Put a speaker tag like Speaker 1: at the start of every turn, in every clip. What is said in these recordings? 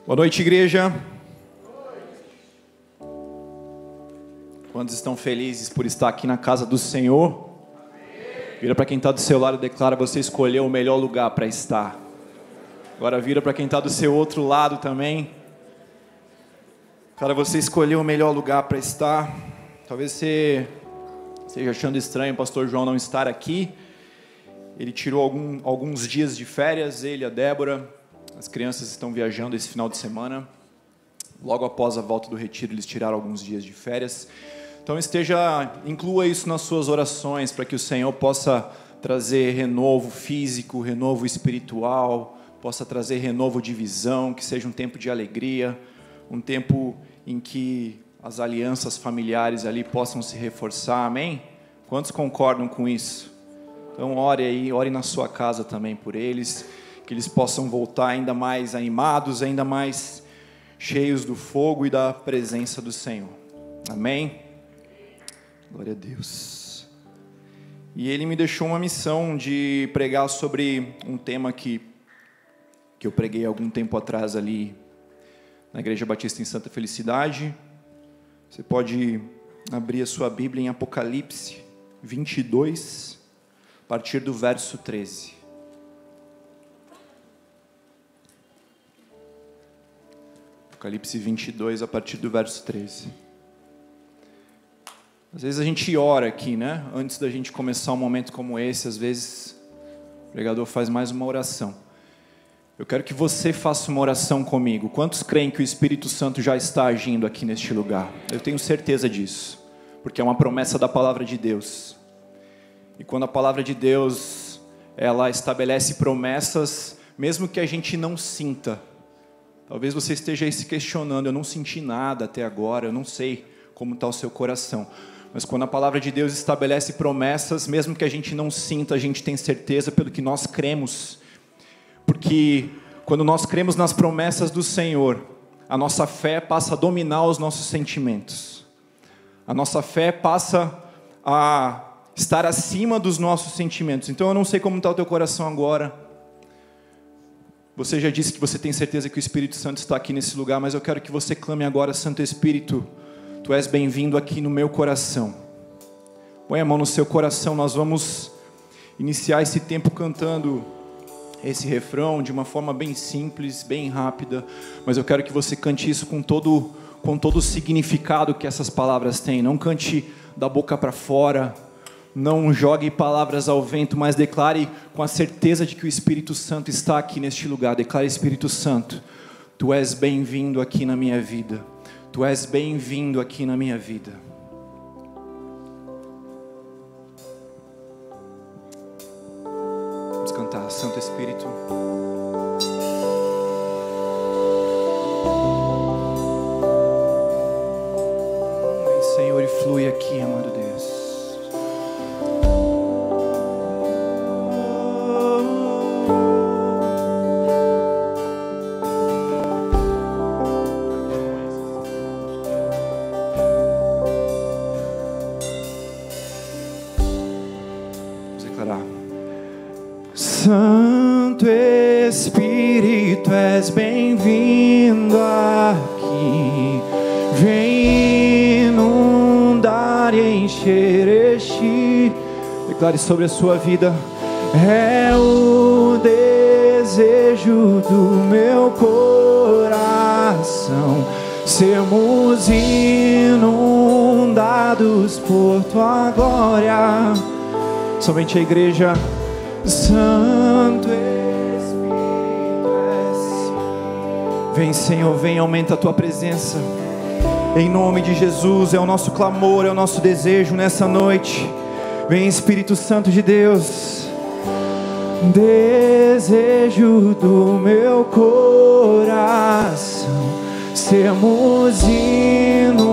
Speaker 1: Boa noite, igreja. Quantos estão felizes por estar aqui na casa do Senhor? Vira para quem está do seu lado e declara: você escolheu o melhor lugar para estar. Agora vira para quem está do seu outro lado também. Cara, você escolheu o melhor lugar para estar. Talvez você esteja achando estranho o pastor João não estar aqui. Ele tirou alguns dias de férias, ele e a Débora. As crianças estão viajando esse final de semana. Logo após a volta do retiro, eles tiraram alguns dias de férias. Então inclua isso nas suas orações, para que o Senhor possa trazer renovo físico, renovo espiritual, possa trazer renovo de visão, que seja um tempo de alegria, um tempo em que as alianças familiares ali possam se reforçar, amém? Quantos concordam com isso? Então ore aí, ore na sua casa também por eles, que eles possam voltar ainda mais animados, ainda mais cheios do fogo e da presença do Senhor. Amém? Glória a Deus. E Ele me deixou uma missão de pregar sobre um tema que eu preguei algum tempo atrás ali na Igreja Batista em Santa Felicidade. Você pode abrir a sua Bíblia em Apocalipse 22, a partir do verso 13. Apocalipse 22, a partir do verso 13. Às vezes a gente ora aqui, né? Antes da gente começar um momento como esse, às vezes o pregador faz mais uma oração. Eu quero que você faça uma oração comigo. Quantos creem que o Espírito Santo já está agindo aqui neste lugar? Eu tenho certeza disso, porque é uma promessa da palavra de Deus. E quando a palavra de Deus, ela estabelece promessas, mesmo que a gente não sinta. Talvez você esteja aí se questionando: eu não senti nada até agora, eu não sei como está o seu coração. Mas quando a palavra de Deus estabelece promessas, mesmo que a gente não sinta, a gente tem certeza pelo que nós cremos. Porque quando nós cremos nas promessas do Senhor, a nossa fé passa a dominar os nossos sentimentos. A nossa fé passa a estar acima dos nossos sentimentos. Então eu não sei como está o teu coração agora. Você já disse que você tem certeza que o Espírito Santo está aqui nesse lugar, mas eu quero que você clame agora: Santo Espírito, Tu és bem-vindo aqui no meu coração. Põe a mão no seu coração. Nós vamos iniciar esse tempo cantando esse refrão de uma forma bem simples, bem rápida, mas eu quero que você cante isso com todo o significado que essas palavras têm. Não cante da boca para fora, não jogue palavras ao vento, mas declare com a certeza de que o Espírito Santo está aqui neste lugar. Declare: Espírito Santo, Tu és bem-vindo aqui na minha vida. Tu és bem-vindo aqui na minha vida. Vamos cantar, Santo Espírito. Vem, Senhor, e flui aqui, amado Deus. Santo Espírito, és bem-vindo aqui. Vem inundar e encher este. Declare sobre a sua vida: é o desejo do meu coração sermos inundados por Tua glória. Somente a igreja. Santo Espírito, vem, Senhor, vem, aumenta a Tua presença, em nome de Jesus. É o nosso clamor, é o nosso desejo nessa noite. Vem, Espírito Santo de Deus. Desejo do meu coração sermos inundados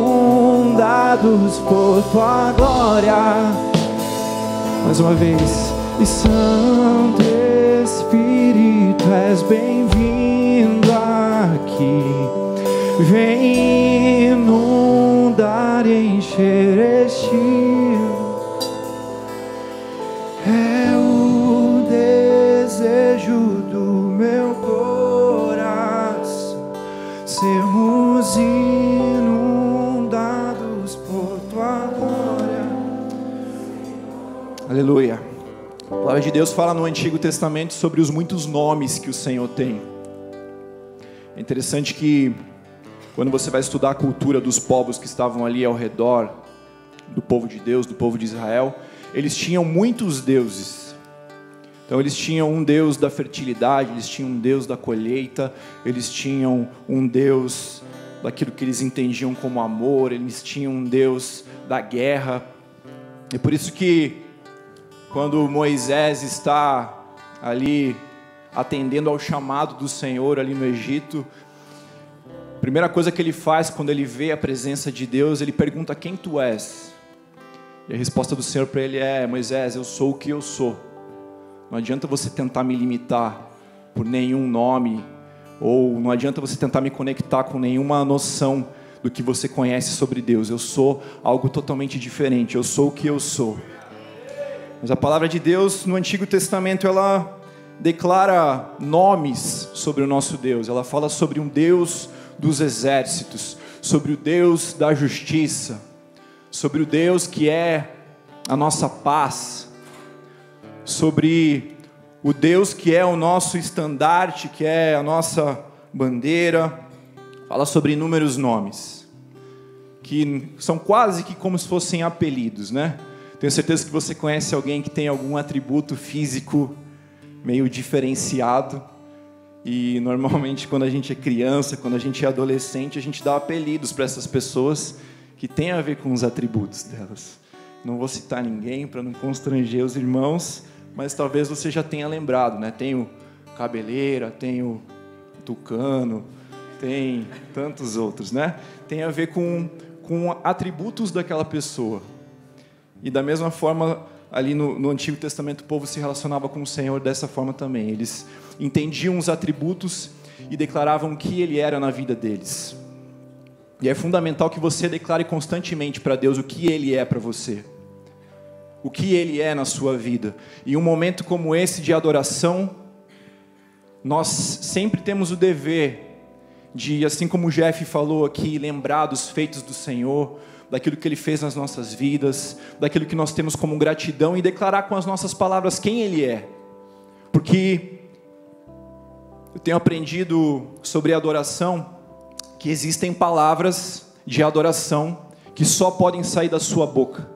Speaker 1: por Tua glória. Mais uma vez. E Santo Espírito, és bem-vindo aqui. Vem inundar e encher este. É o desejo do meu coração de Deus fala no Antigo Testamento sobre os muitos nomes que o Senhor tem. É interessante que quando você vai estudar a cultura dos povos que estavam ali ao redor do povo de Deus, do povo de Israel, eles tinham muitos deuses. Então eles tinham um Deus da fertilidade, eles tinham um Deus da colheita, eles tinham um Deus daquilo que eles entendiam como amor, eles tinham um Deus da guerra. É por isso que quando Moisés está ali atendendo ao chamado do Senhor ali no Egito, a primeira coisa que ele faz quando ele vê a presença de Deus, ele pergunta: quem tu és? E a resposta do Senhor para ele é: Moisés, eu sou o que eu sou. Não adianta você tentar me limitar por nenhum nome, ou não adianta você tentar me conectar com nenhuma noção do que você conhece sobre Deus. Eu sou algo totalmente diferente, eu sou o que eu sou. Mas a palavra de Deus no Antigo Testamento, ela declara nomes sobre o nosso Deus. Ela fala sobre um Deus dos exércitos, sobre o Deus da justiça, sobre o Deus que é a nossa paz, sobre o Deus que é o nosso estandarte, que é a nossa bandeira. Fala sobre inúmeros nomes, que são quase que como se fossem apelidos, né? Tenho certeza que você conhece alguém que tem algum atributo físico meio diferenciado, e normalmente quando a gente é criança, quando a gente é adolescente, a gente dá apelidos para essas pessoas que têm a ver com os atributos delas. Não vou citar ninguém para não constranger os irmãos, mas talvez você já tenha lembrado, né? Tem o cabeleira, tem o tucano, tem tantos outros, né? Tem a ver com atributos daquela pessoa. E da mesma forma, ali no Antigo Testamento, o povo se relacionava com o Senhor dessa forma também. Eles entendiam os atributos e declaravam o que Ele era na vida deles. E é fundamental que você declare constantemente para Deus o que Ele é para você, o que Ele é na sua vida. E um momento como esse de adoração, nós sempre temos o dever de, assim como o Jeff falou aqui, lembrar dos feitos do Senhor, daquilo que Ele fez nas nossas vidas, daquilo que nós temos como gratidão, e declarar com as nossas palavras quem Ele é. Porque eu tenho aprendido sobre adoração que existem palavras de adoração que só podem sair da sua boca,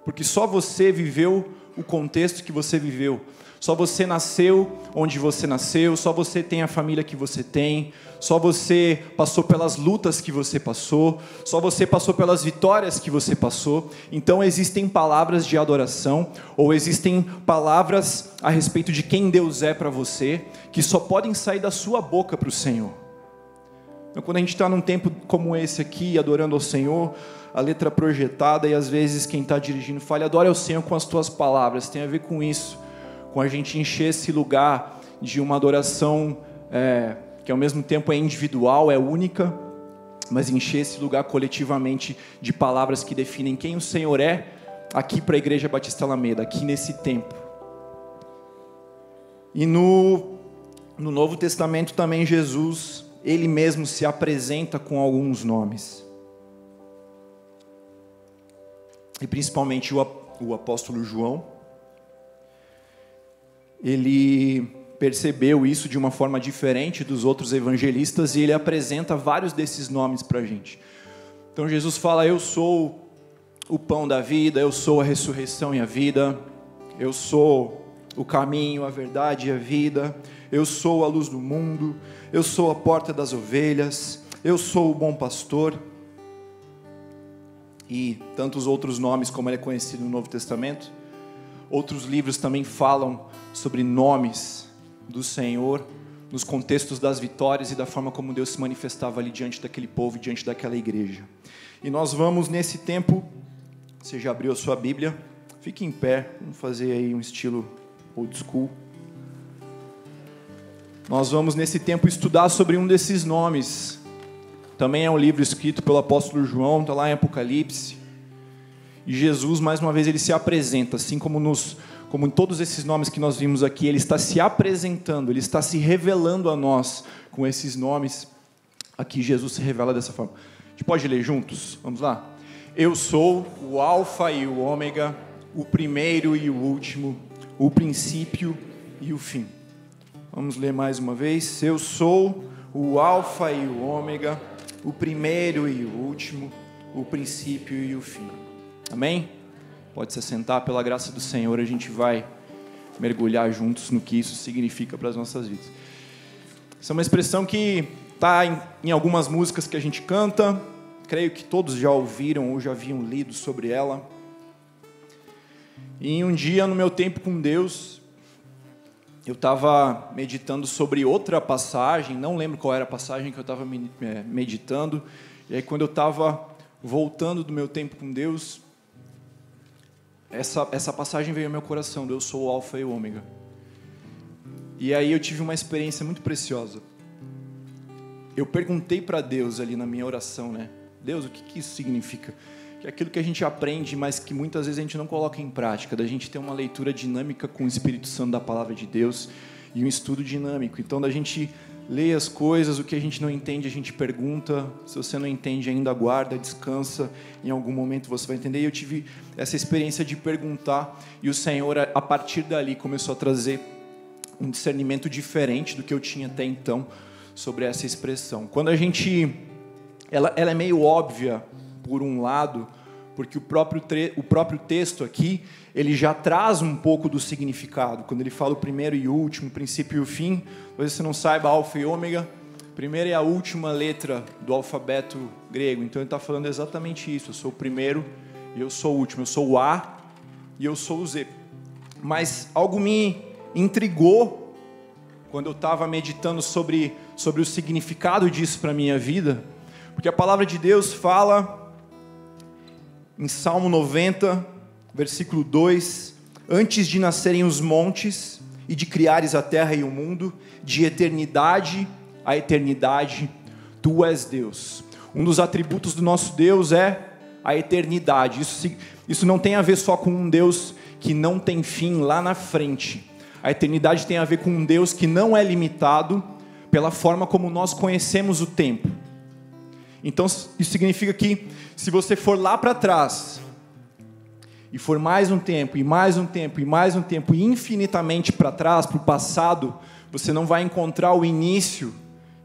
Speaker 1: porque só você viveu o contexto que você viveu, só você nasceu onde você nasceu, só você tem a família que você tem, só você passou pelas lutas que você passou, só você passou pelas vitórias que você passou. Então existem palavras de adoração, ou existem palavras a respeito de quem Deus é para você, que só podem sair da sua boca para o Senhor. Então, quando a gente está num tempo como esse aqui, adorando ao Senhor, a letra projetada, e às vezes quem está dirigindo fala: adore ao Senhor com as tuas palavras. Tem a ver com isso, com a gente encher esse lugar de uma adoração que ao mesmo tempo é individual, é única, mas encher esse lugar coletivamente de palavras que definem quem o Senhor é aqui para a Igreja Batista Alameda, aqui nesse tempo. E no Novo Testamento também Jesus, Ele mesmo se apresenta com alguns nomes. E principalmente o apóstolo João, ele percebeu isso de uma forma diferente dos outros evangelistas, e ele apresenta vários desses nomes para a gente. Então Jesus fala: eu sou o pão da vida, eu sou a ressurreição e a vida, eu sou o caminho, a verdade e a vida, eu sou a luz do mundo, eu sou a porta das ovelhas, eu sou o bom pastor. E tantos outros nomes como ele é conhecido no Novo Testamento. Outros livros também falam sobre nomes do Senhor, nos contextos das vitórias e da forma como Deus se manifestava ali diante daquele povo e diante daquela igreja. E nós vamos nesse tempo, você já abriu a sua Bíblia, fique em pé, vamos fazer aí um estilo old school. Nós vamos nesse tempo estudar sobre um desses nomes. Também é um livro escrito pelo apóstolo João, está lá em Apocalipse. E Jesus, mais uma vez, ele se apresenta, assim como em todos esses nomes que nós vimos aqui, ele está se apresentando, ele está se revelando a nós com esses nomes. Aqui Jesus se revela dessa forma. A gente pode ler juntos? Vamos lá? Eu sou o Alfa e o Ômega, o primeiro e o último, o princípio e o fim. Vamos ler mais uma vez. Eu sou o Alfa e o Ômega, o primeiro e o último, o princípio e o fim. Amém? Pode se assentar, pela graça do Senhor, a gente vai mergulhar juntos no que isso significa para as nossas vidas. Essa é uma expressão que está em algumas músicas que a gente canta, creio que todos já ouviram ou já haviam lido sobre ela. E um dia, no meu tempo com Deus, eu estava meditando sobre outra passagem, não lembro qual era a passagem que eu estava meditando, e aí quando eu estava voltando do meu tempo com Deus, essa passagem veio ao meu coração, eu sou o Alfa e o Ômega. E aí eu tive uma experiência muito preciosa. Eu perguntei para Deus ali na minha oração, né? Deus, o que isso significa? Que é aquilo que a gente aprende, mas que muitas vezes a gente não coloca em prática, da gente ter uma leitura dinâmica com o Espírito Santo da Palavra de Deus e um estudo dinâmico. Então, da gente ler as coisas, o que a gente não entende, a gente pergunta. Se você não entende ainda, aguarda, descansa. Em algum momento você vai entender. E eu tive essa experiência de perguntar, e o Senhor, a partir dali, começou a trazer um discernimento diferente do que eu tinha até então sobre essa expressão. Quando a gente... Ela é meio óbvia, por um lado, porque o próprio texto aqui, ele já traz um pouco do significado. Quando ele fala o primeiro e o último, o princípio e o fim, talvez você não saiba, Alfa e Ômega, a primeira e a última letra do alfabeto grego. Então ele está falando exatamente isso. Eu sou o primeiro e eu sou o último. Eu sou o A e eu sou o Z. Mas algo me intrigou quando eu estava meditando sobre o significado disso para a minha vida, porque a palavra de Deus fala em Salmo 90, versículo 2, antes de nascerem os montes e de criares a terra e o mundo, de eternidade a eternidade, tu és Deus. Um dos atributos do nosso Deus é a eternidade. Isso não tem a ver só com um Deus que não tem fim lá na frente. A eternidade tem a ver com um Deus que não é limitado pela forma como nós conhecemos o tempo. Então, isso significa que, se você for lá para trás, e for mais um tempo, e mais um tempo, e mais um tempo, e infinitamente para trás, para o passado, você não vai encontrar o início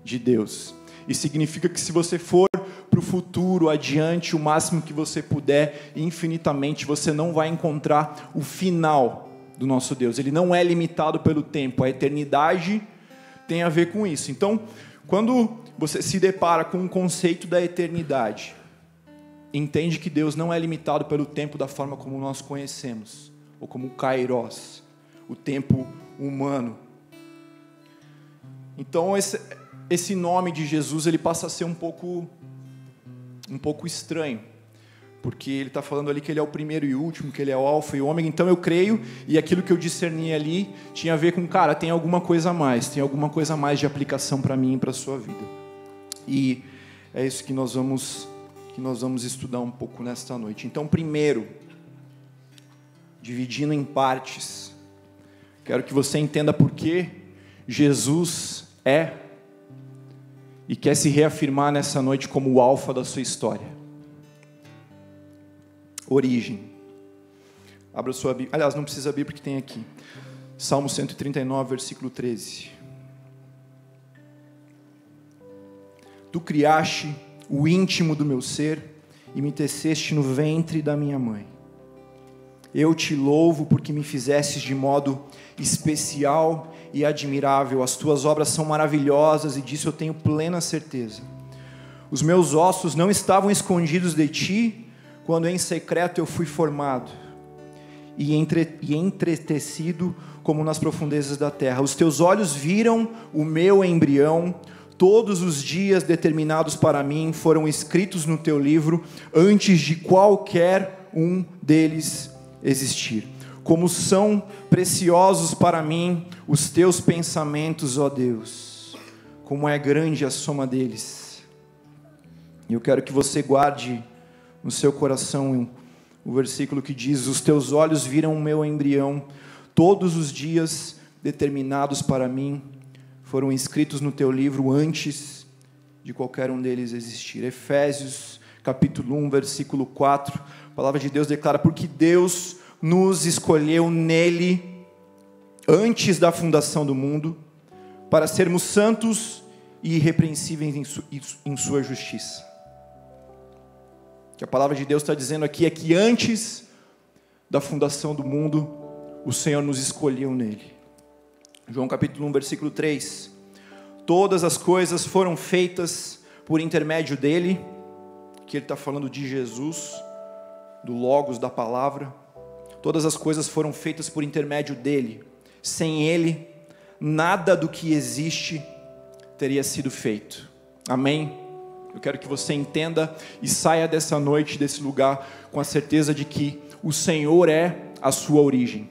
Speaker 1: de Deus. Isso significa que, se você for para o futuro, adiante, o máximo que você puder, infinitamente, você não vai encontrar o final do nosso Deus. Ele não é limitado pelo tempo. A eternidade tem a ver com isso. Então, quando você se depara com o conceito da eternidade, entende que Deus não é limitado pelo tempo da forma como nós conhecemos, ou como o kairos, o tempo humano. Então esse nome de Jesus, ele passa a ser um pouco estranho, porque ele está falando ali que ele é o primeiro e o último, que ele é o alfa e o ômega. Então eu creio, e aquilo que eu discerni ali tinha a ver com, cara, tem alguma coisa a mais de aplicação para mim e para a sua vida. E é isso que nós vamos estudar um pouco nesta noite. Então, primeiro, dividindo em partes, quero que você entenda por que Jesus é e quer se reafirmar nessa noite como o alfa da sua história. Origem. Abra sua Bíblia. Aliás, não precisa abrir porque tem aqui. Salmo 139, versículo 13. Tu criaste o íntimo do meu ser e me teceste no ventre da minha mãe. Eu te louvo porque me fizestes de modo especial e admirável. As tuas obras são maravilhosas e disso eu tenho plena certeza. Os meus ossos não estavam escondidos de ti quando em secreto eu fui formado e entretecido como nas profundezas da terra. Os teus olhos viram o meu embrião. Todos os dias determinados para mim foram escritos no teu livro, antes de qualquer um deles existir. Como são preciosos para mim os teus pensamentos, ó Deus, como é grande a soma deles. E eu quero que você guarde no seu coração o versículo que diz: os teus olhos viram o meu embrião, todos os dias determinados para mim foram escritos no teu livro antes de qualquer um deles existir. Efésios capítulo 1, versículo 4, a palavra de Deus declara: porque Deus nos escolheu nele antes da fundação do mundo, para sermos santos e irrepreensíveis em sua justiça. O que a palavra de Deus está dizendo aqui é que antes da fundação do mundo, o Senhor nos escolheu nele. João capítulo 1, versículo 3. Todas as coisas foram feitas por intermédio dele, que ele está falando de Jesus, do Logos, da palavra. Todas as coisas foram feitas por intermédio dele. Sem ele, nada do que existe teria sido feito. Amém? Eu quero que você entenda e saia dessa noite, desse lugar, com a certeza de que o Senhor é a sua origem.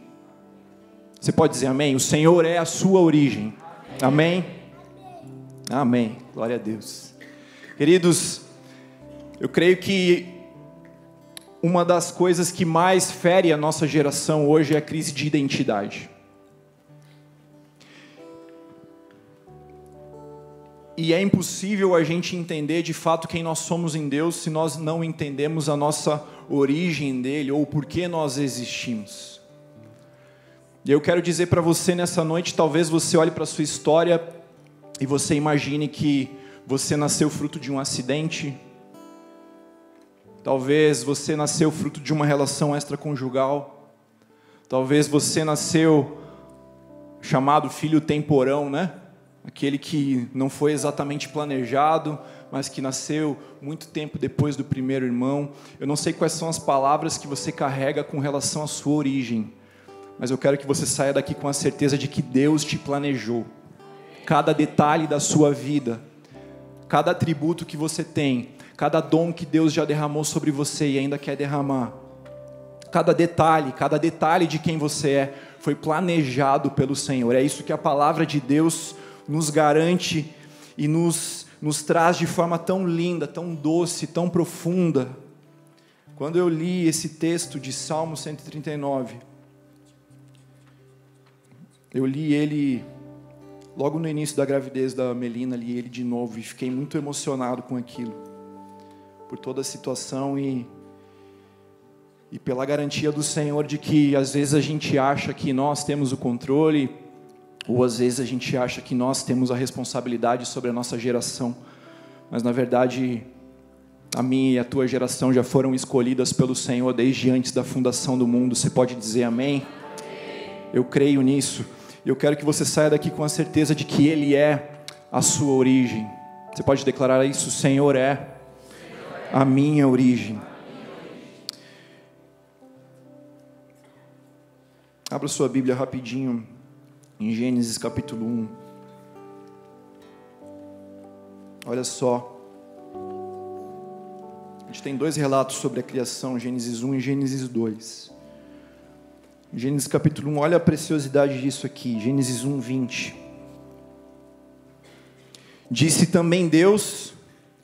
Speaker 1: Você pode dizer amém? O Senhor é a sua origem. Amém? Amém. Glória a Deus. Queridos, eu creio que uma das coisas que mais fere a nossa geração hoje é a crise de identidade. E é impossível a gente entender de fato quem nós somos em Deus se nós não entendemos a nossa origem dele ou por que nós existimos. E eu quero dizer para você nessa noite, talvez você olhe para a sua história e você imagine que você nasceu fruto de um acidente. Talvez você nasceu fruto de uma relação extraconjugal. Talvez você nasceu chamado filho temporão, né? Aquele que não foi exatamente planejado, mas que nasceu muito tempo depois do primeiro irmão. Eu não sei quais são as palavras que você carrega com relação à sua origem, mas eu quero que você saia daqui com a certeza de que Deus te planejou. Cada detalhe da sua vida, cada atributo que você tem, cada dom que Deus já derramou sobre você e ainda quer derramar, cada detalhe de quem você é, foi planejado pelo Senhor. É isso que a palavra de Deus nos garante e nos traz de forma tão linda, tão doce, tão profunda. Quando eu li esse texto de Salmo 139, eu li ele logo no início da gravidez da Melina, li ele de novo e fiquei muito emocionado com aquilo, por toda a situação e pela garantia do Senhor de que às vezes a gente acha que nós temos o controle, ou às vezes a gente acha que nós temos a responsabilidade sobre a nossa geração, mas na verdade a minha e a tua geração já foram escolhidas pelo Senhor desde antes da fundação do mundo. Você pode dizer amém? Eu creio nisso. Eu quero que você saia daqui com a certeza de que Ele é a sua origem. Você pode declarar isso: o Senhor é a minha origem. Abra sua Bíblia rapidinho em Gênesis capítulo 1. Olha só. A gente tem dois relatos sobre a criação, Gênesis 1 e Gênesis 2. Gênesis capítulo 1, olha a preciosidade disso aqui. Gênesis 1, 20. Disse também Deus: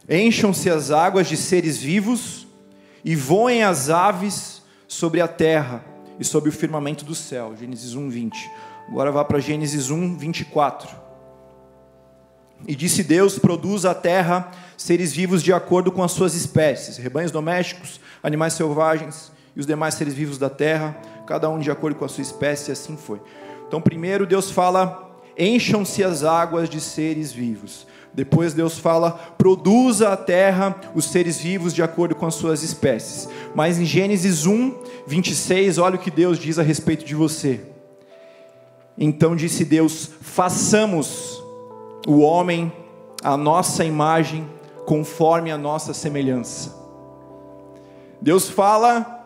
Speaker 1: encham-se as águas de seres vivos e voem as aves sobre a terra e sobre o firmamento do céu. Gênesis 1, 20. Agora vá para Gênesis 1, 24. E disse Deus: produza a terra seres vivos de acordo com as suas espécies, rebanhos domésticos, animais selvagens e os demais seres vivos da terra, cada um de acordo com a sua espécie, e assim foi. Então primeiro Deus fala: encham-se as águas de seres vivos. Depois Deus fala: produza a terra os seres vivos de acordo com as suas espécies. Mas em Gênesis 1, 26, olha o que Deus diz a respeito de você. Então disse Deus: façamos o homem à nossa imagem, conforme a nossa semelhança. Deus fala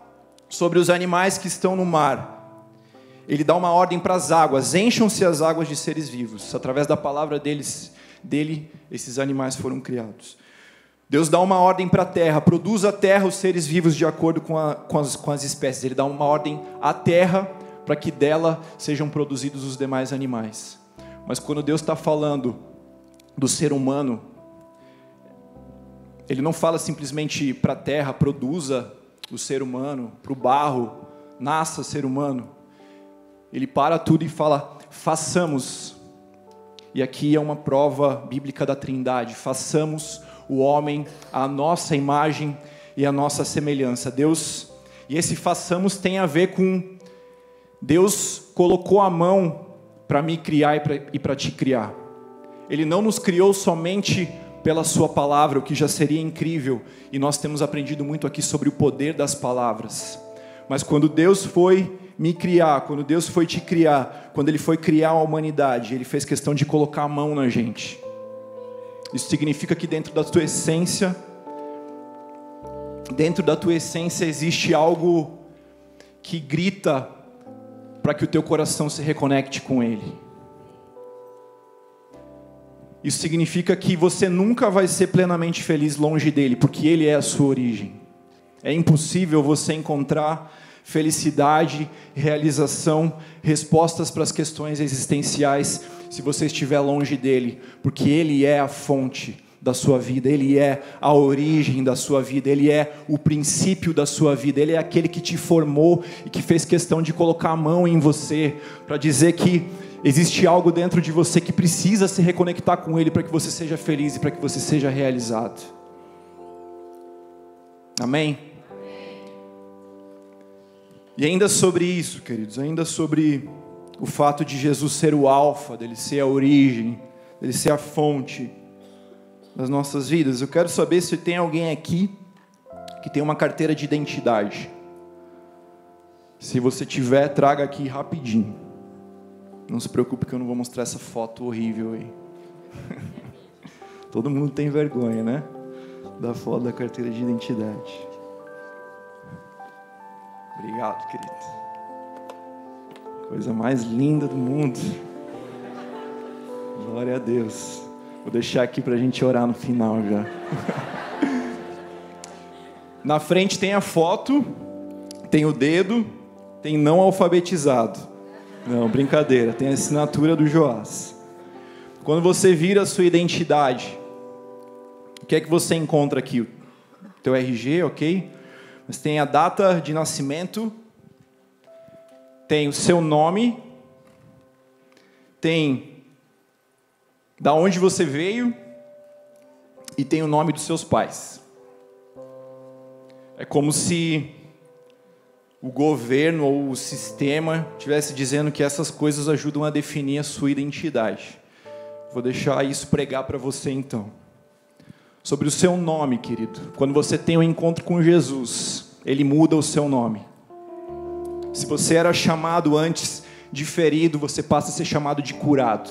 Speaker 1: sobre os animais que estão no mar. Ele dá uma ordem para as águas: encham-se as águas de seres vivos. Através da palavra dele, esses animais foram criados. Deus dá uma ordem para a terra: produza a terra os seres vivos de acordo com as espécies. Ele dá uma ordem à terra para que dela sejam produzidos os demais animais. Mas quando Deus está falando do ser humano, Ele não fala simplesmente para a terra: produza o ser humano, para o barro, nasça ser humano. Ele para tudo e fala: façamos. E aqui é uma prova bíblica da Trindade: façamos o homem à nossa imagem e à nossa semelhança. Deus, e esse façamos tem a ver com Deus colocou a mão para me criar e para te criar. Ele não nos criou somente pela sua palavra, o que já seria incrível, e nós temos aprendido muito aqui sobre o poder das palavras. Mas quando Deus foi me criar, quando Deus foi te criar, quando Ele foi criar a humanidade, Ele fez questão de colocar a mão na gente. Isso significa que dentro da tua essência existe algo que grita para que o teu coração se reconecte com Ele. Isso significa que você nunca vai ser plenamente feliz longe dEle, porque Ele é a sua origem. É impossível você encontrar felicidade, realização, respostas para as questões existenciais se você estiver longe dEle, porque Ele é a fonte da sua vida, Ele é a origem da sua vida, Ele é o princípio da sua vida, Ele é aquele que te formou e que fez questão de colocar a mão em você, para dizer que existe algo dentro de você que precisa se reconectar com Ele para que você seja feliz e para que você seja realizado. Amém? E ainda sobre isso, queridos, ainda sobre o fato de Jesus ser o alfa, dele ser a origem, dele ser a fonte das nossas vidas, eu quero saber se tem alguém aqui que tem uma carteira de identidade. Se você tiver, traga aqui rapidinho. Não se preocupe que eu não vou mostrar essa foto horrível aí. Todo mundo tem vergonha, né? Da foto da carteira de identidade. Obrigado, querido. Coisa mais linda do mundo. Glória a Deus. Vou deixar aqui para a gente orar no final já. Na frente tem a foto, tem o dedo, tem não alfabetizado. Não, brincadeira, tem a assinatura do Joás. Quando você vira a sua identidade, o que é que você encontra aqui? O teu RG, ok? Mas tem a data de nascimento, tem o seu nome, tem da onde você veio e tem o nome dos seus pais. É como se o governo ou o sistema estivesse dizendo que essas coisas ajudam a definir a sua identidade. Vou deixar isso pregar para você então. Sobre o seu nome, querido. Quando você tem um encontro com Jesus, Ele muda o seu nome. Se você era chamado antes de ferido, você passa a ser chamado de curado.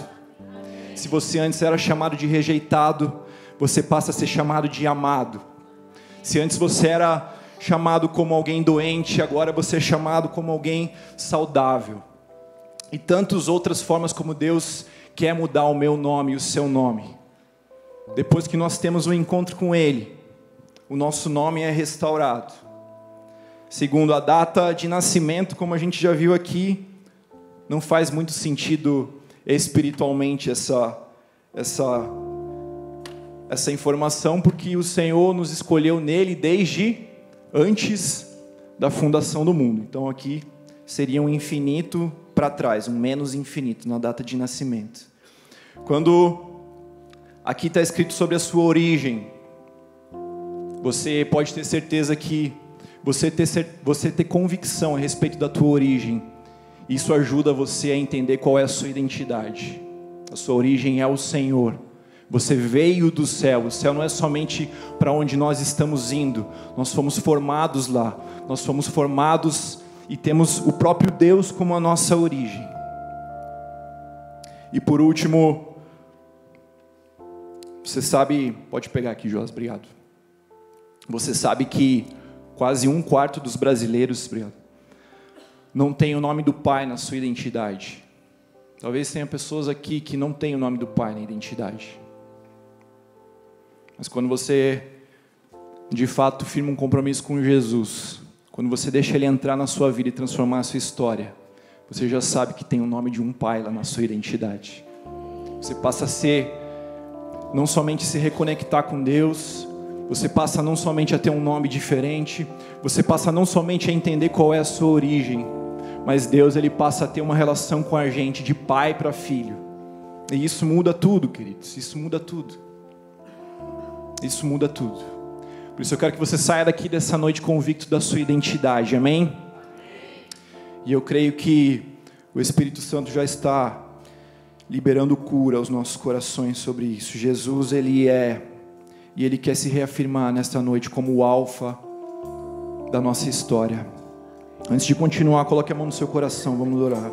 Speaker 1: Se você antes era chamado de rejeitado, você passa a ser chamado de amado. Se antes você era chamado como alguém doente, agora você é chamado como alguém saudável. E tantas outras formas como Deus quer mudar o meu nome e o seu nome. Depois que nós temos um encontro com Ele, o nosso nome é restaurado. Segundo a data de nascimento, como a gente já viu aqui, não faz muito sentido espiritualmente essa informação, porque o Senhor nos escolheu nele desde antes da fundação do mundo. Então aqui seria um infinito para trás, um menos infinito na data de nascimento. Quando aqui está escrito sobre a sua origem, você pode ter certeza que você ter convicção a respeito da tua origem, isso ajuda você a entender qual é a sua identidade. A sua origem é o Senhor. Você veio do céu. O céu não é somente para onde nós estamos indo. Nós fomos formados lá. Nós fomos formados e temos o próprio Deus como a nossa origem. E por último, você sabe... Pode pegar aqui, Joás, obrigado. Você sabe que quase 1/4 dos brasileiros... Obrigado, não tem o nome do pai na sua identidade. Talvez tenha pessoas aqui que não têm o nome do pai na identidade. Mas quando você, de fato, firma um compromisso com Jesus, quando você deixa Ele entrar na sua vida e transformar a sua história, você já sabe que tem o nome de um pai lá na sua identidade. Você passa a ser, não somente se reconectar com Deus, você passa não somente a ter um nome diferente, você passa não somente a entender qual é a sua origem, mas Deus, Ele passa a ter uma relação com a gente de pai para filho. E isso muda tudo, queridos. Isso muda tudo. Isso muda tudo. Por isso eu quero que você saia daqui dessa noite convicto da sua identidade. Amém? E eu creio que o Espírito Santo já está liberando cura aos nossos corações sobre isso. Jesus, Ele é, e Ele quer se reafirmar nesta noite como o alfa da nossa história. Antes de continuar, coloque a mão no seu coração, vamos orar.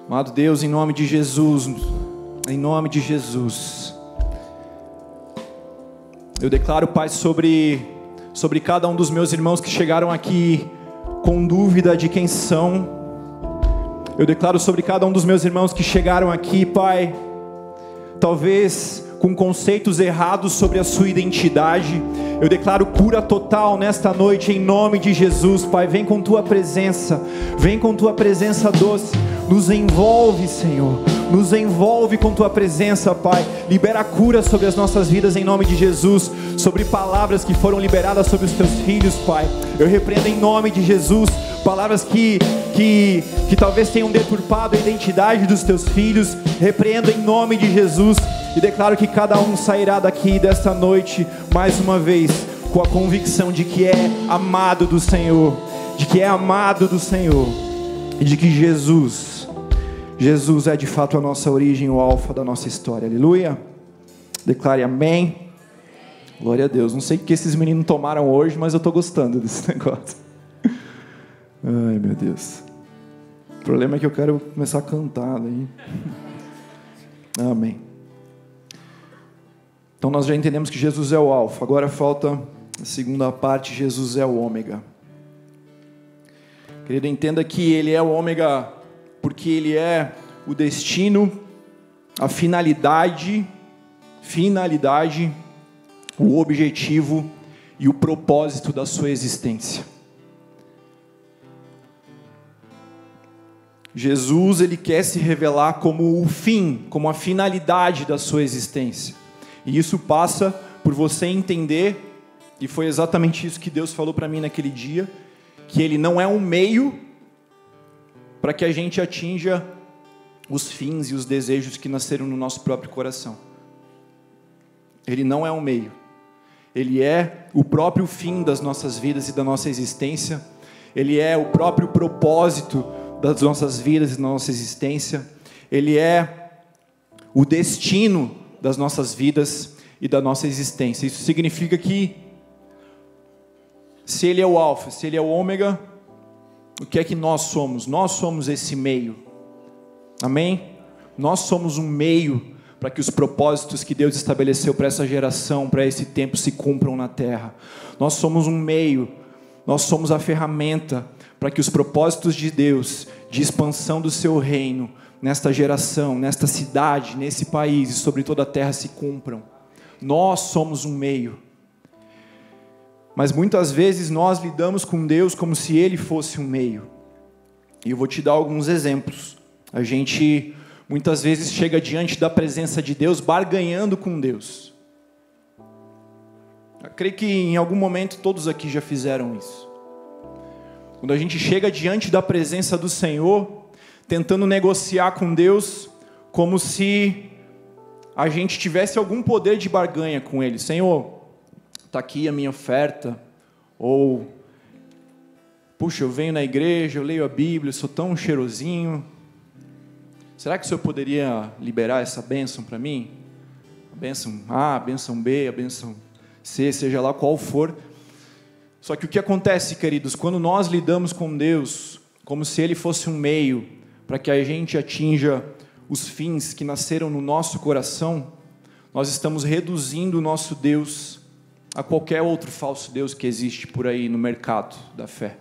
Speaker 1: Amado Deus, em nome de Jesus, eu declaro, Pai, sobre cada um dos meus irmãos que chegaram aqui com dúvida de quem são. Eu declaro sobre cada um dos meus irmãos que chegaram aqui, Pai, talvez com conceitos errados sobre a sua identidade. Eu declaro cura total nesta noite, em nome de Jesus, Pai. Vem com Tua presença, vem com Tua presença doce. Nos envolve, Senhor, nos envolve com Tua presença, Pai. Libera cura sobre as nossas vidas, em nome de Jesus. Sobre palavras que foram liberadas sobre os Teus filhos, Pai. Eu repreendo em nome de Jesus palavras que talvez tenham deturpado a identidade dos Teus filhos. Repreendo em nome de Jesus e declaro que cada um sairá daqui desta noite, mais uma vez, com a convicção de que é amado do Senhor, e de que Jesus é de fato a nossa origem, o alfa da nossa história. Aleluia. Declare amém. Glória a Deus. Não sei o que esses meninos tomaram hoje, mas eu estou gostando desse negócio. Ai, meu Deus. O problema é que eu quero começar a cantar daí. Amém. Então nós já entendemos que Jesus é o alfa. Agora falta a segunda parte: Jesus é o ômega. Querido, entenda que Ele é o ômega porque Ele é o destino, a finalidade, o objetivo e o propósito da sua existência. Jesus, Ele quer se revelar como o fim, como a finalidade da sua existência. E isso passa por você entender, e foi exatamente isso que Deus falou para mim naquele dia, que Ele não é um meio para que a gente atinja os fins e os desejos que nasceram no nosso próprio coração. Ele não é um meio. Ele é o próprio fim das nossas vidas e da nossa existência. Ele é o próprio propósito das nossas vidas e da nossa existência. Ele é o destino das nossas vidas e da nossa existência. Isso significa que se Ele é o alfa, se Ele é o ômega, o que é que nós somos? Nós somos esse meio. Amém? Nós somos um meio para que os propósitos que Deus estabeleceu para essa geração, para esse tempo, se cumpram na terra. Nós somos um meio, nós somos a ferramenta para que os propósitos de Deus, de expansão do seu reino, nesta geração, nesta cidade, nesse país e sobre toda a terra se cumpram. Nós somos um meio. Mas muitas vezes nós lidamos com Deus como se Ele fosse um meio. E eu vou te dar alguns exemplos. A gente muitas vezes chega diante da presença de Deus barganhando com Deus. Eu creio que em algum momento todos aqui já fizeram isso. Quando a gente chega diante da presença do Senhor, tentando negociar com Deus, como se a gente tivesse algum poder de barganha com Ele. Senhor, está aqui a minha oferta. Ou, puxa, eu venho na igreja, eu leio a Bíblia, eu sou tão cheirosinho. Será que o Senhor poderia liberar essa bênção para mim? A bênção A, a bênção B, a bênção C, seja lá qual for. Só que o que acontece, queridos, quando nós lidamos com Deus como se Ele fosse um meio para que a gente atinja os fins que nasceram no nosso coração, nós estamos reduzindo o nosso Deus a qualquer outro falso Deus que existe por aí no mercado da fé.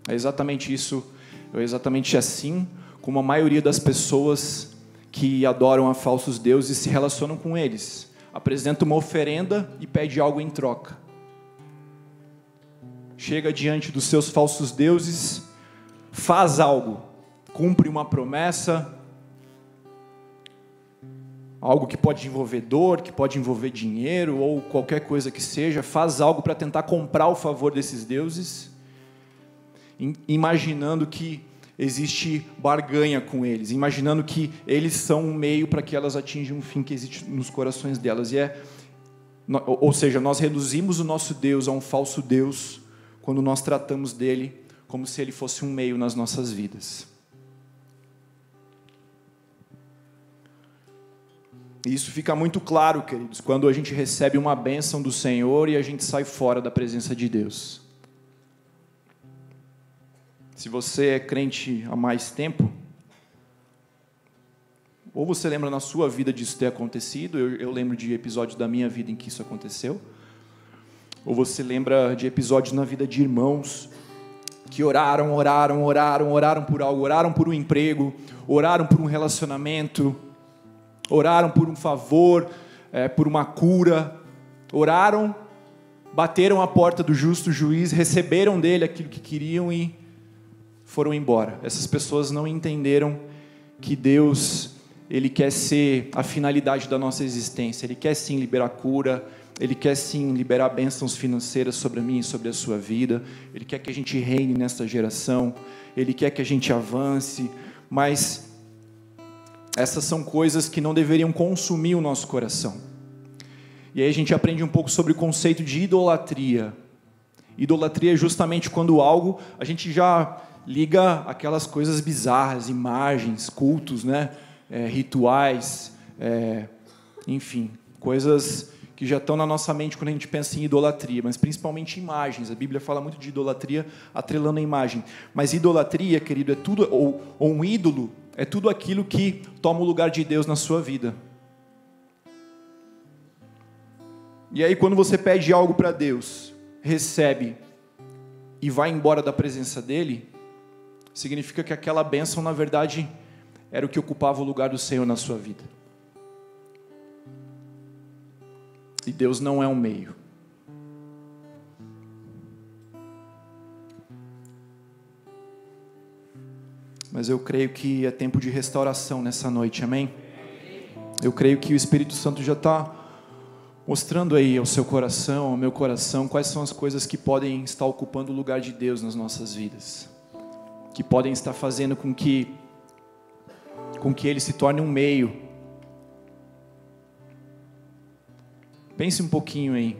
Speaker 1: É exatamente isso, é exatamente assim como a maioria das pessoas que adoram a falsos deuses se relacionam com eles. Apresenta uma oferenda e pede algo em troca. Chega diante dos seus falsos deuses, faz algo, cumpre uma promessa, algo que pode envolver dor, que pode envolver dinheiro, ou qualquer coisa que seja, faz algo para tentar comprar o favor desses deuses, imaginando que existe barganha com eles, imaginando que eles são um meio para que elas atinjam um fim que existe nos corações delas. Ou seja, nós reduzimos o nosso Deus a um falso Deus, quando nós tratamos dele como se ele fosse um meio nas nossas vidas. E isso fica muito claro, queridos, quando a gente recebe uma bênção do Senhor e a gente sai fora da presença de Deus. Se você é crente há mais tempo, ou você lembra na sua vida disso ter acontecido, eu lembro de episódios da minha vida em que isso aconteceu, ou você lembra de episódios na vida de irmãos que oraram por algo, oraram por um emprego, oraram por um relacionamento, oraram por um favor, por uma cura, oraram, bateram a porta do justo juiz, receberam dele aquilo que queriam e foram embora. Essas pessoas não entenderam que Deus, Ele quer ser a finalidade da nossa existência. Ele quer sim liberar cura, Ele quer sim liberar bênçãos financeiras sobre a minha e sobre a sua vida. Ele quer que a gente reine nesta geração, Ele quer que a gente avance, mas essas são coisas que não deveriam consumir o nosso coração. E aí a gente aprende um pouco sobre o conceito de idolatria. Idolatria é justamente quando algo, a gente já liga aquelas coisas bizarras, imagens, cultos, né? Rituais, enfim, coisas que já estão na nossa mente quando a gente pensa em idolatria, mas principalmente imagens. A Bíblia fala muito de idolatria atrelando a imagem. Mas idolatria, querido, é tudo, ou um ídolo, é tudo aquilo que toma o lugar de Deus na sua vida. E aí quando você pede algo para Deus, recebe e vai embora da presença dEle, significa que aquela bênção, na verdade, era o que ocupava o lugar do Senhor na sua vida. E Deus não é um meio. Mas eu creio que é tempo de restauração nessa noite, amém? Eu creio que o Espírito Santo já está mostrando aí ao seu coração, ao meu coração, quais são as coisas que podem estar ocupando o lugar de Deus nas nossas vidas. Que podem estar fazendo com que Ele se torne um meio. Pense um pouquinho aí.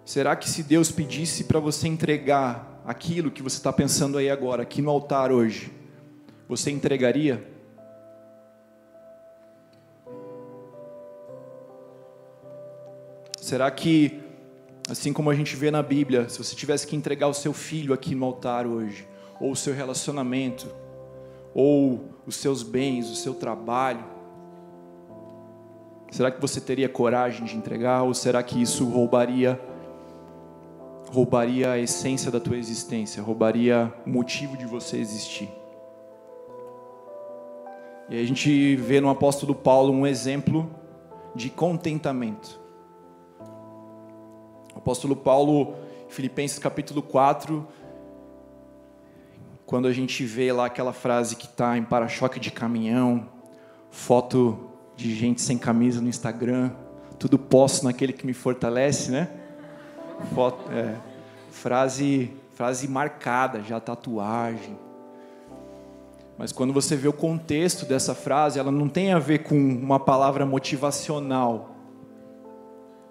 Speaker 1: Será que se Deus pedisse para você entregar aquilo que você está pensando aí agora, aqui no altar hoje, você entregaria? Será que, assim como a gente vê na Bíblia, se você tivesse que entregar o seu filho aqui no altar hoje, ou o seu relacionamento, ou os seus bens, o seu trabalho, será que você teria coragem de entregar, ou será que isso roubaria a essência da tua existência, roubaria o motivo de você existir? E aí a gente vê no apóstolo Paulo um exemplo de contentamento. O apóstolo Paulo, Filipenses capítulo 4, quando a gente vê lá aquela frase que está em para-choque de caminhão, foto de gente sem camisa no Instagram, tudo posso naquele que me fortalece, né? Frase marcada, já tatuagem. Mas quando você vê o contexto dessa frase, ela não tem a ver com uma palavra motivacional,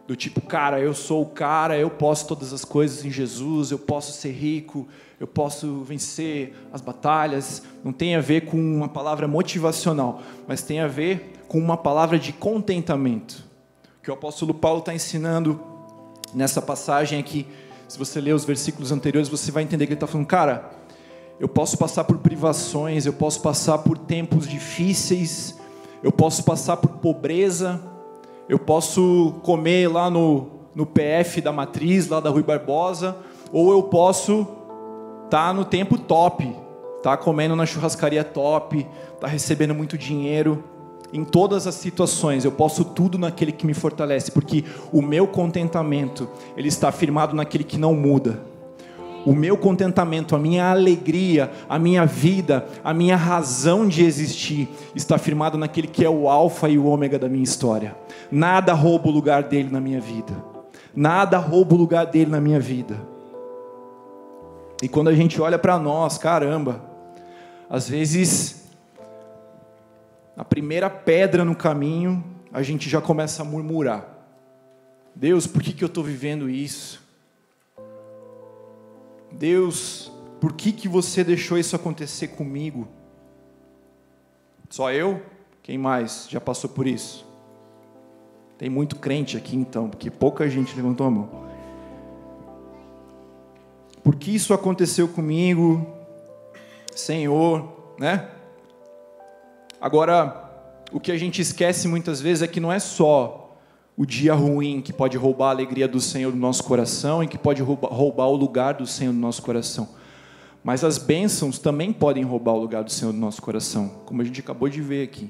Speaker 1: do tipo, cara, eu sou o cara, eu posso todas as coisas em Jesus, eu posso ser rico, eu posso vencer as batalhas. Não tem a ver com uma palavra motivacional, mas tem a ver com uma palavra de contentamento, que o apóstolo Paulo está ensinando nessa passagem aqui. Se você ler os versículos anteriores, você vai entender que ele está falando, cara, eu posso passar por privações, eu posso passar por tempos difíceis, eu posso passar por pobreza, eu posso comer lá no PF da Matriz, lá da Rui Barbosa, ou eu posso estar no tempo top, estar comendo na churrascaria top, estar recebendo muito dinheiro. Em todas as situações, eu posso tudo naquele que me fortalece, porque o meu contentamento, ele está firmado naquele que não muda. O meu contentamento, a minha alegria, a minha vida, a minha razão de existir, está firmado naquele que é o alfa e o ômega da minha história. Nada rouba o lugar dele na minha vida. Nada rouba o lugar dele na minha vida. E quando a gente olha para nós, caramba, às vezes a primeira pedra no caminho, a gente já começa a murmurar. Deus, por que eu estou vivendo isso? Deus, por que você deixou isso acontecer comigo? Só eu? Quem mais já passou por isso? Tem muito crente aqui então, porque pouca gente levantou a mão. Por que isso aconteceu comigo, Senhor, né? Agora, o que a gente esquece muitas vezes é que não é só o dia ruim que pode roubar a alegria do Senhor do nosso coração e que pode roubar o lugar do Senhor do nosso coração. Mas as bênçãos também podem roubar o lugar do Senhor do nosso coração, como a gente acabou de ver aqui.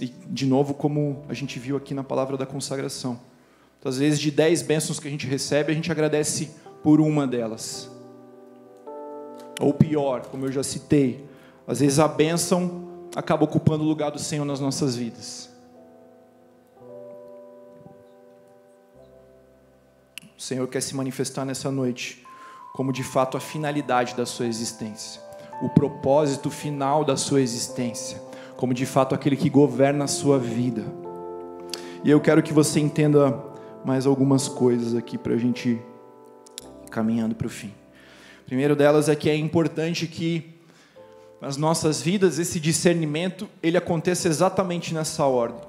Speaker 1: E, de novo, como a gente viu aqui na palavra da consagração. Às vezes, de 10 bênçãos que a gente recebe, a gente agradece por uma delas. Ou pior, como eu já citei, às vezes a bênção acaba ocupando o lugar do Senhor nas nossas vidas. O Senhor quer se manifestar nessa noite como de fato a finalidade da sua existência, o propósito final da sua existência, como de fato aquele que governa a sua vida. E eu quero que você entenda mais algumas coisas aqui para a gente ir caminhando para o fim. O primeiro delas é que é importante que nas nossas vidas esse discernimento ele aconteça exatamente nessa ordem.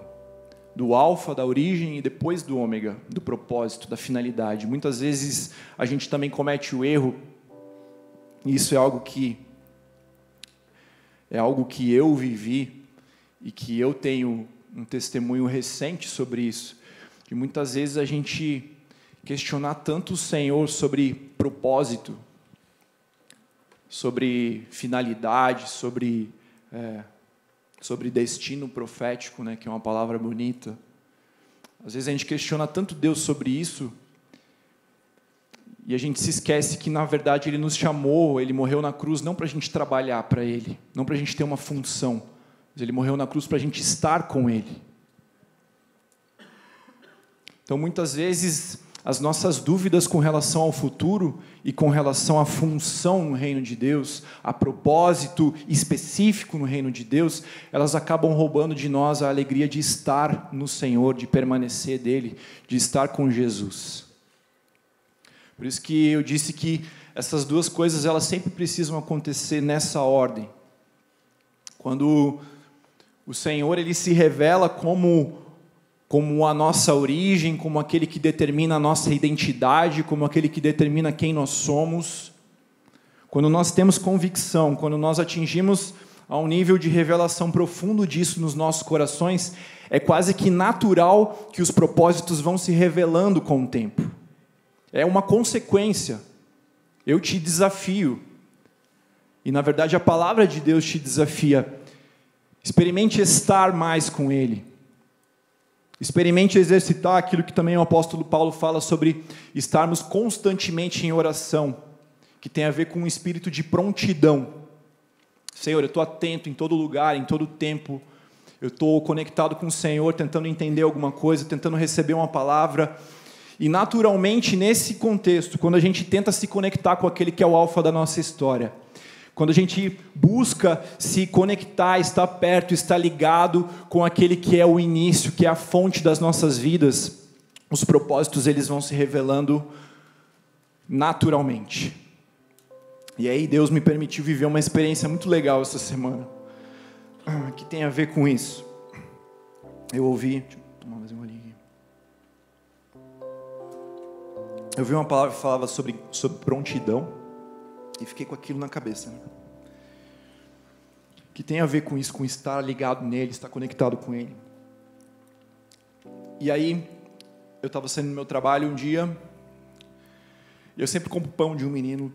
Speaker 1: Do alfa, da origem e depois do ômega, do propósito, da finalidade. Muitas vezes a gente também comete o erro, e isso é algo que eu vivi e que eu tenho um testemunho recente sobre isso, que muitas vezes a gente questionar tanto o Senhor sobre propósito, sobre finalidade, sobre destino profético, né, que é uma palavra bonita. Às vezes a gente questiona tanto Deus sobre isso, e a gente se esquece que, na verdade, Ele nos chamou, Ele morreu na cruz não para a gente trabalhar para Ele, não para a gente ter uma função, mas Ele morreu na cruz para a gente estar com Ele. Então, muitas vezes, as nossas dúvidas com relação ao futuro e com relação à função no reino de Deus, a propósito específico no reino de Deus, elas acabam roubando de nós a alegria de estar no Senhor, de permanecer dele, de estar com Jesus. Por isso que eu disse que essas duas coisas elas sempre precisam acontecer nessa ordem. Quando o Senhor ele se revela como a nossa origem, como aquele que determina a nossa identidade, como aquele que determina quem nós somos. Quando nós temos convicção, quando nós atingimos a um nível de revelação profundo disso nos nossos corações, é quase que natural que os propósitos vão se revelando com o tempo. É uma consequência. Eu te desafio. E, na verdade, a palavra de Deus te desafia. Experimente estar mais com Ele. Experimente exercitar aquilo que também o apóstolo Paulo fala sobre estarmos constantemente em oração, que tem a ver com um espírito de prontidão. Senhor, eu estou atento em todo lugar, em todo tempo. Eu estou conectado com o Senhor, tentando entender alguma coisa, tentando receber uma palavra. E naturalmente, nesse contexto, quando a gente tenta se conectar com aquele que é o alfa da nossa história, quando a gente busca se conectar, estar perto, estar ligado com aquele que é o início, que é a fonte das nossas vidas, os propósitos eles vão se revelando naturalmente. E aí Deus me permitiu viver uma experiência muito legal essa semana, que tem a ver com isso. Eu ouvi... Deixa eu tomar mais um golinho aqui. Eu vi uma palavra que falava sobre prontidão, e fiquei com aquilo na cabeça, né? Que tem a ver com isso, com estar ligado nele, estar conectado com ele. E aí, eu estava saindo do meu trabalho um dia, e eu sempre compro pão de um menino,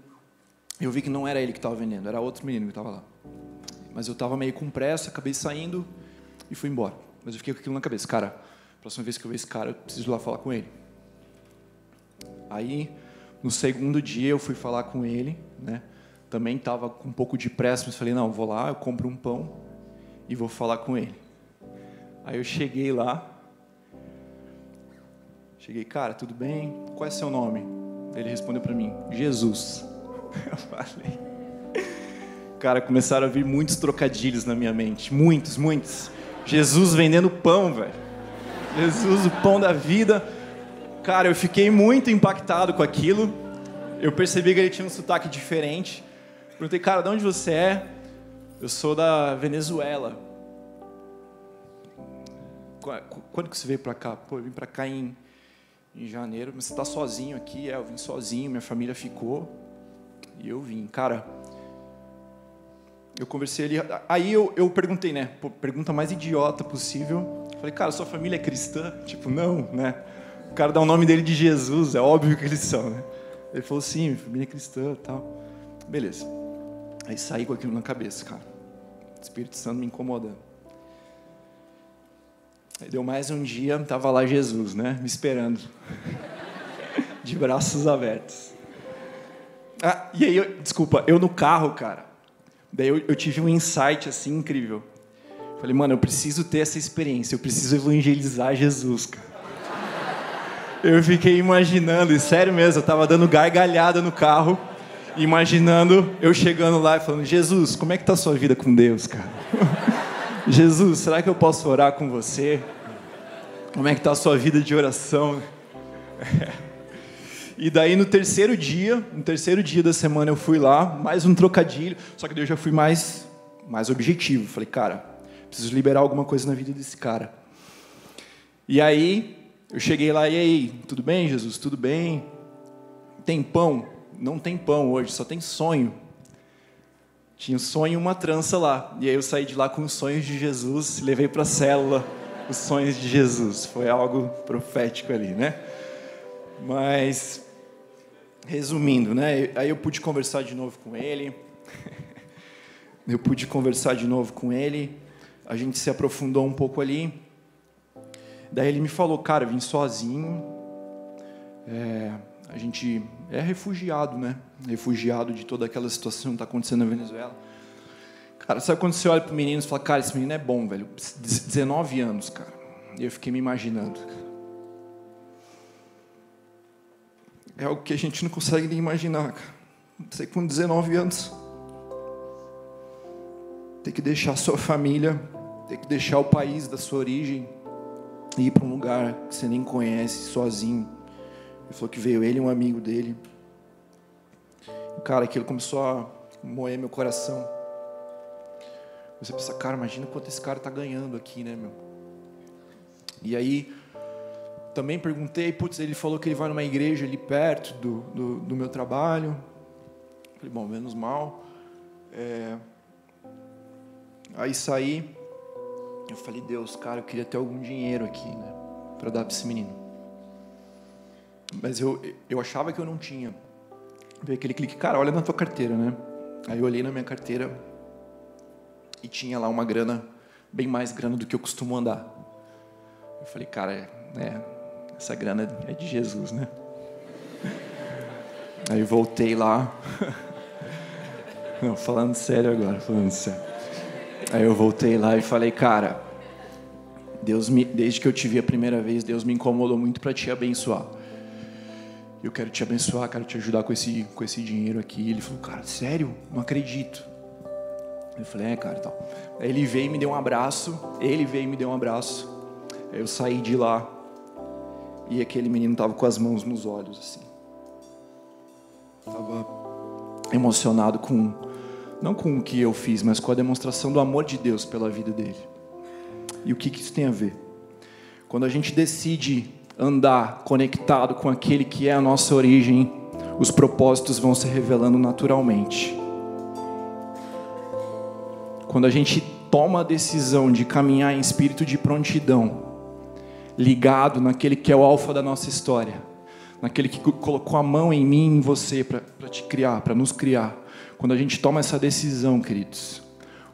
Speaker 1: e eu vi que não era ele que estava vendendo, era outro menino que estava lá. Mas eu estava meio com pressa, acabei saindo e fui embora. Mas eu fiquei com aquilo na cabeça, cara, próxima vez que eu ver esse cara, eu preciso ir lá falar com ele. Aí, no segundo dia, eu fui falar com ele, né? Também estava com um pouco de pressa, mas falei, não, vou lá, eu compro um pão e vou falar com ele. Aí eu cheguei lá, cara, tudo bem? Qual é seu nome? Ele respondeu para mim, Jesus. Eu falei, cara, começaram a vir muitos trocadilhos na minha mente, muitos. Jesus vendendo pão, velho. Jesus, o pão da vida. Cara, eu fiquei muito impactado com aquilo. Eu percebi que ele tinha um sotaque diferente. Perguntei, cara, de onde você é? Eu sou da Venezuela. quando que você veio para cá? Pô, eu vim para cá em janeiro, mas você está sozinho aqui? Eu vim sozinho, minha família ficou, e eu vim. Cara, eu conversei ali, aí eu perguntei, né? Pô, pergunta mais idiota possível. Falei, cara, sua família é cristã? Tipo, não, né? O cara dá o nome dele de Jesus, é óbvio que eles são, né? Ele falou, sim, minha família é cristã e tal. Beleza. Aí saí com aquilo na cabeça, cara. O Espírito Santo me incomodando. Aí deu mais um dia, tava lá Jesus, né? Me esperando. De braços abertos. E aí, desculpa, eu no carro, cara. Daí eu tive um insight, assim, incrível. Falei, mano, eu preciso ter essa experiência. Eu preciso evangelizar Jesus, cara. Eu fiquei imaginando, e sério mesmo, eu tava dando gargalhada no carro, imaginando eu chegando lá e falando, Jesus, como é que tá a sua vida com Deus, cara? Jesus, será que eu posso orar com você? Como é que tá a sua vida de oração? E daí no terceiro dia da semana eu fui lá, mais um trocadilho, só que daí eu já fui mais objetivo. Falei, cara, preciso liberar alguma coisa na vida desse cara. E aí, eu cheguei lá, e aí, tudo bem, Jesus? Tudo bem? Tem pão? Não tem pão hoje, só tem sonho. Tinha um sonho e uma trança lá. E aí eu saí de lá com os sonhos de Jesus, levei para a célula os sonhos de Jesus. Foi algo profético ali, né? Mas, resumindo, né? Aí eu pude conversar de novo com ele. A gente se aprofundou um pouco ali. Daí ele me falou, cara, eu vim sozinho. A gente é refugiado, né? Refugiado de toda aquela situação que está acontecendo na Venezuela. Cara, sabe quando você olha para o menino e fala, cara, esse menino é bom, velho. 19 anos, cara. E eu fiquei me imaginando. É algo que a gente não consegue nem imaginar, cara. Você com 19 anos tem que deixar a sua família, tem que deixar o país da sua origem e ir para um lugar que você nem conhece, sozinho. Ele falou que veio ele e um amigo dele. Cara, aquilo começou a moer meu coração. Você pensa, cara, imagina quanto esse cara está ganhando aqui, né, meu? E aí, também perguntei, ele falou que ele vai numa igreja ali perto do meu trabalho. Falei, bom, menos mal. Aí saí, eu falei, Deus, cara, eu queria ter algum dinheiro aqui, né, para dar para esse menino. Mas eu achava que eu não tinha. Veio aquele clique, cara, olha na tua carteira, né? Aí eu olhei na minha carteira e tinha lá uma grana, bem mais grana do que eu costumo andar. Eu falei, cara, essa grana é de Jesus, né? Aí voltei lá. Não, falando sério agora, falando sério. Aí eu voltei lá e falei, cara, desde que eu te vi a primeira vez, Deus me incomodou muito para te abençoar. Eu quero te abençoar, quero te ajudar com esse dinheiro aqui. Ele falou, cara, sério? Não acredito. Eu falei, cara, tal. Aí ele veio e me deu um abraço. Aí eu saí de lá e aquele menino estava com as mãos nos olhos, assim. Estava emocionado não com o que eu fiz, mas com a demonstração do amor de Deus pela vida dele. E o que isso tem a ver? Quando a gente decide andar conectado com aquele que é a nossa origem, os propósitos vão se revelando naturalmente. Quando a gente toma a decisão de caminhar em espírito de prontidão, ligado naquele que é o alfa da nossa história, naquele que colocou a mão em mim e em você para te criar, para nos criar. Quando a gente toma essa decisão, queridos,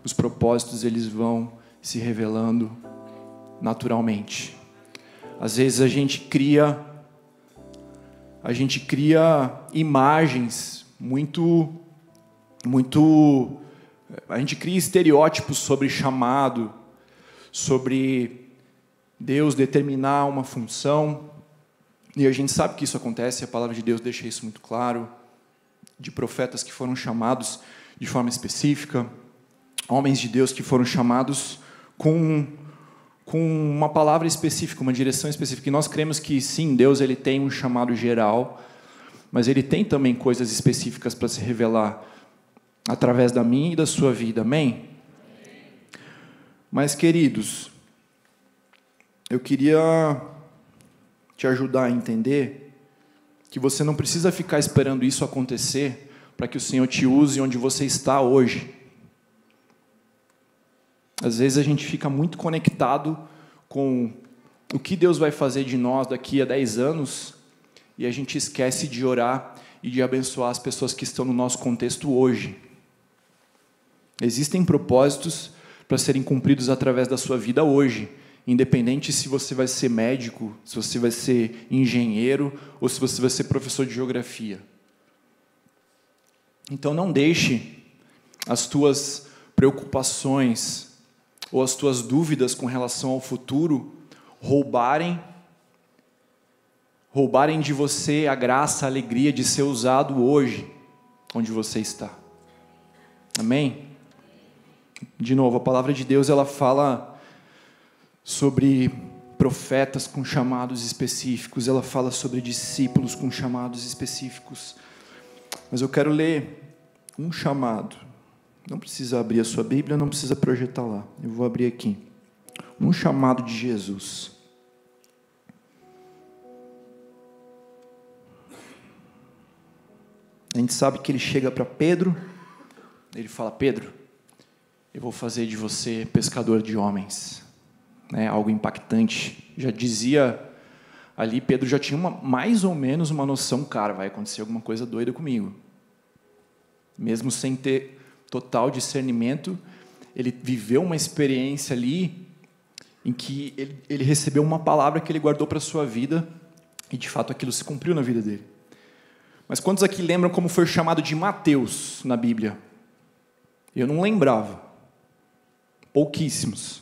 Speaker 1: os propósitos eles vão se revelando naturalmente. Às vezes a gente cria imagens a gente cria estereótipos sobre chamado, sobre Deus determinar uma função, e a gente sabe que isso acontece, a palavra de Deus deixa isso muito claro, de profetas que foram chamados de forma específica, homens de Deus que foram chamados com uma palavra específica, uma direção específica. E nós cremos que sim, Deus ele tem um chamado geral, mas ele tem também coisas específicas para se revelar através da minha e da sua vida, amém? Mas queridos, eu queria te ajudar a entender que você não precisa ficar esperando isso acontecer para que o Senhor te use onde você está hoje. Às vezes a gente fica muito conectado com o que Deus vai fazer de nós daqui a 10 anos e a gente esquece de orar e de abençoar as pessoas que estão no nosso contexto hoje. Existem propósitos para serem cumpridos através da sua vida hoje, independente se você vai ser médico, se você vai ser engenheiro ou se você vai ser professor de geografia. Então não deixe as tuas preocupações ou as tuas dúvidas com relação ao futuro roubarem de você a graça, a alegria de ser usado hoje, onde você está. Amém? De novo, a palavra de Deus, ela fala sobre profetas com chamados específicos, ela fala sobre discípulos com chamados específicos. Mas eu quero ler um chamado. Não precisa abrir a sua Bíblia, não precisa projetar lá. Eu vou abrir aqui. Um chamado de Jesus. A gente sabe que ele chega para Pedro, ele fala: Pedro, eu vou fazer de você pescador de homens. Algo impactante. Já dizia ali, Pedro já tinha mais ou menos uma noção, cara, vai acontecer alguma coisa doida comigo. Mesmo sem ter total discernimento, ele viveu uma experiência ali em que ele recebeu uma palavra que ele guardou para a sua vida e, de fato, aquilo se cumpriu na vida dele. Mas quantos aqui lembram como foi chamado de Mateus na Bíblia? Eu não lembrava. Pouquíssimos.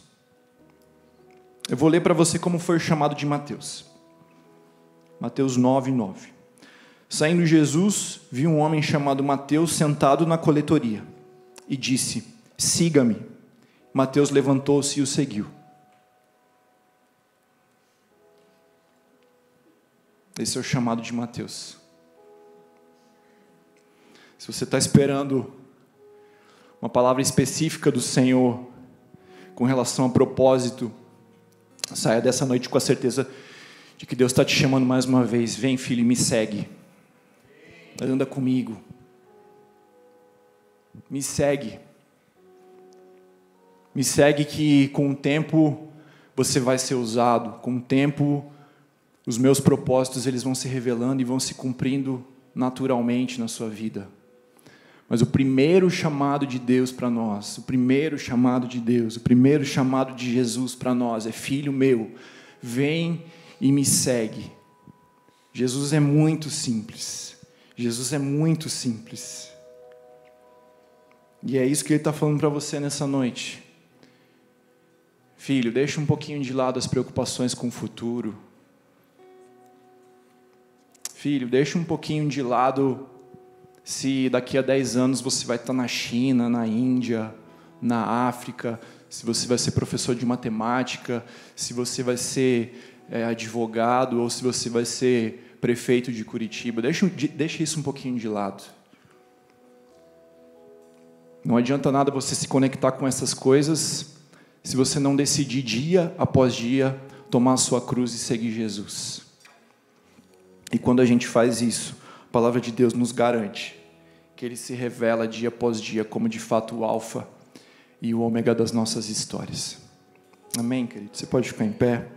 Speaker 1: Eu vou ler para você como foi chamado de Mateus. Mateus 9:9. Saindo Jesus, viu um homem chamado Mateus sentado na coletoria e disse: siga-me. Mateus levantou-se e o seguiu. Esse é o chamado de Mateus. Se você está esperando uma palavra específica do Senhor com relação a propósito, saia dessa noite com a certeza de que Deus está te chamando mais uma vez. Vem, filho, me segue. Anda comigo. Me segue. Me segue que com o tempo você vai ser usado. Com o tempo os meus propósitos eles vão se revelando e vão se cumprindo naturalmente na sua vida. Mas o primeiro chamado de Deus para nós, o primeiro chamado de Deus, o primeiro chamado de Jesus para nós é: filho meu, vem e me segue. Jesus é muito simples. Jesus é muito simples. E é isso que Ele está falando para você nessa noite. Filho, deixa um pouquinho de lado as preocupações com o futuro. Filho, deixa um pouquinho de lado se daqui a 10 anos você vai estar na China, na Índia, na África, se você vai ser professor de matemática, se você vai ser advogado ou se você vai ser prefeito de Curitiba. Deixa isso um pouquinho de lado. Não adianta nada você se conectar com essas coisas se você não decidir dia após dia tomar a sua cruz e seguir Jesus. E quando a gente faz isso, a palavra de Deus nos garante que Ele se revela dia após dia como de fato o alfa e o ômega das nossas histórias. Amém, querido? Você pode ficar em pé?